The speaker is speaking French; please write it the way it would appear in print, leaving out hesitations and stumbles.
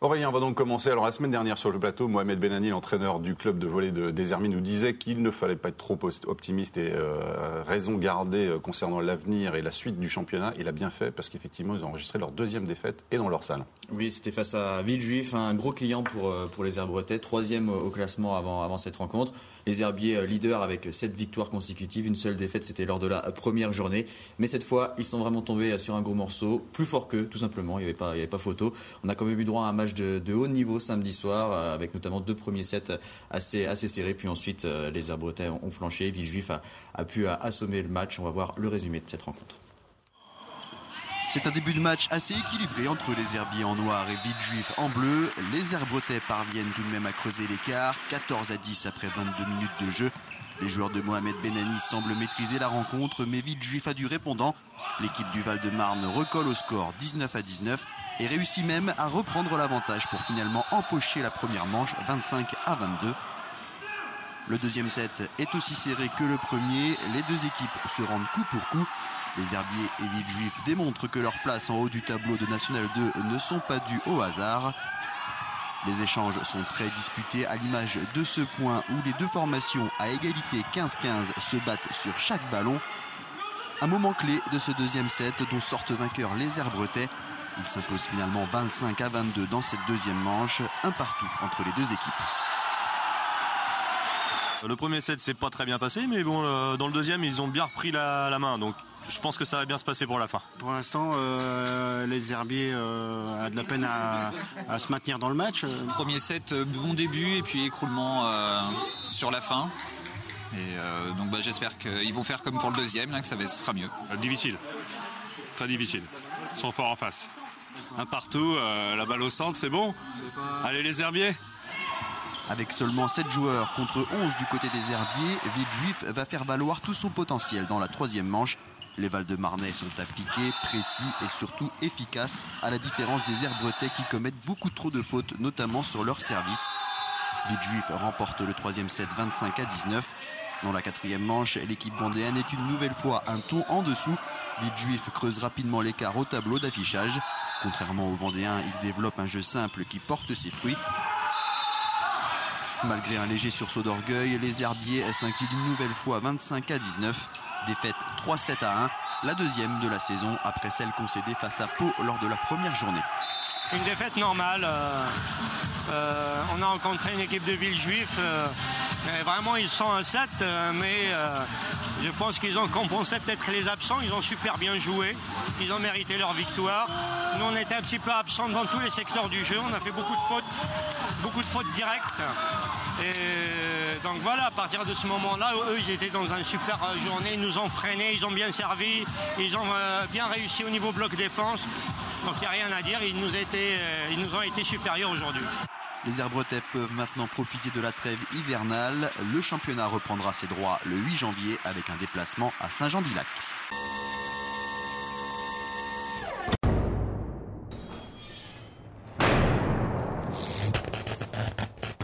Aurélien, on va donc commencer. Alors la semaine dernière sur le plateau, Mohamed Benani, l'entraîneur du club de volley des Hermines, nous disait qu'il ne fallait pas être trop optimiste et raison garder concernant l'avenir et la suite du championnat. Il a bien fait parce qu'effectivement, ils ont enregistré leur deuxième défaite et dans leur salle. Oui, c'était face à Villejuif, un gros client pour les Herbretais, troisième au classement avant cette rencontre. Les Herbiers leaders avec 7 victoires consécutives, une seule défaite, c'était lors de la première journée. Mais cette fois, ils sont vraiment tombés sur un gros morceau, plus fort qu'eux, tout simplement, il n'y avait pas photo. On a quand même eu droit à un match de haut niveau samedi soir, avec notamment 2 premiers sets assez serrés. Puis ensuite, les Herbretais ont flanché, Villejuif a pu assommer le match. On va voir le résumé de cette rencontre. C'est un début de match assez équilibré entre les Herbiers en noir et Villejuif en bleu. Les Herbretais parviennent tout de même à creuser l'écart, 14-10 après 22 minutes de jeu. Les joueurs de Mohamed Benani semblent maîtriser la rencontre, mais Villejuif a du répondant. L'équipe du Val-de-Marne recolle au score 19-19 et réussit même à reprendre l'avantage pour finalement empocher la première manche 25-22. Le deuxième set est aussi serré que le premier. Les deux équipes se rendent coup pour coup. Les Herbiers et Villejuif démontrent que leurs places en haut du tableau de National 2 ne sont pas dues au hasard. Les échanges sont très disputés à l'image de ce point où les deux formations à égalité 15-15 se battent sur chaque ballon. Un moment clé de ce deuxième set dont sortent vainqueurs les Herbretais. Ils s'imposent finalement 25-22 dans cette deuxième manche, un partout entre les deux équipes. Le premier set s'est pas très bien passé, mais bon, dans le deuxième ils ont bien repris la main, donc je pense que ça va bien se passer pour la fin. Pour l'instant, les Herbiers a de la peine à se maintenir dans le match. Premier set, bon début et puis écroulement sur la fin. Et donc j'espère qu'ils vont faire comme pour le deuxième, là, que ce sera mieux. Difficile, très difficile. Ils sont forts en face. Un partout, la balle au centre, c'est bon. Allez les Herbiers. Avec seulement 7 joueurs contre 11 du côté des Herbiers, Villejuif va faire valoir tout son potentiel dans la troisième manche. Les Val-de-Marnais sont appliqués, précis et surtout efficaces, à la différence des Herbretais qui commettent beaucoup trop de fautes, notamment sur leur service. Villejuif remporte le troisième set 25-19. Dans la quatrième manche, l'équipe vendéenne est une nouvelle fois un ton en dessous. Villejuif creuse rapidement l'écart au tableau d'affichage. Contrairement aux Vendéens, il développe un jeu simple qui porte ses fruits. Malgré un léger sursaut d'orgueil, les Herbiers s'inclinent une nouvelle fois 25-19. Défaite 3-7-1, la deuxième de la saison après celle concédée face à Pau lors de la première journée. Une défaite normale. On a rencontré une équipe de Villejuif. Vraiment, ils sont un 7, mais je pense qu'ils ont compensé peut-être les absents. Ils ont super bien joué. Ils ont mérité leur victoire. Nous, on était un petit peu absents dans tous les secteurs du jeu. On a fait beaucoup de fautes directes. Et donc voilà, à partir de ce moment-là, eux, ils étaient dans une super journée. Ils nous ont freinés, ils ont bien servi. Ils ont bien réussi au niveau bloc défense. Donc il n'y a rien à dire, ils nous ont été supérieurs aujourd'hui. Les Herbretais peuvent maintenant profiter de la trêve hivernale. Le championnat reprendra ses droits le 8 janvier avec un déplacement à Saint-Jean-d'Ilac.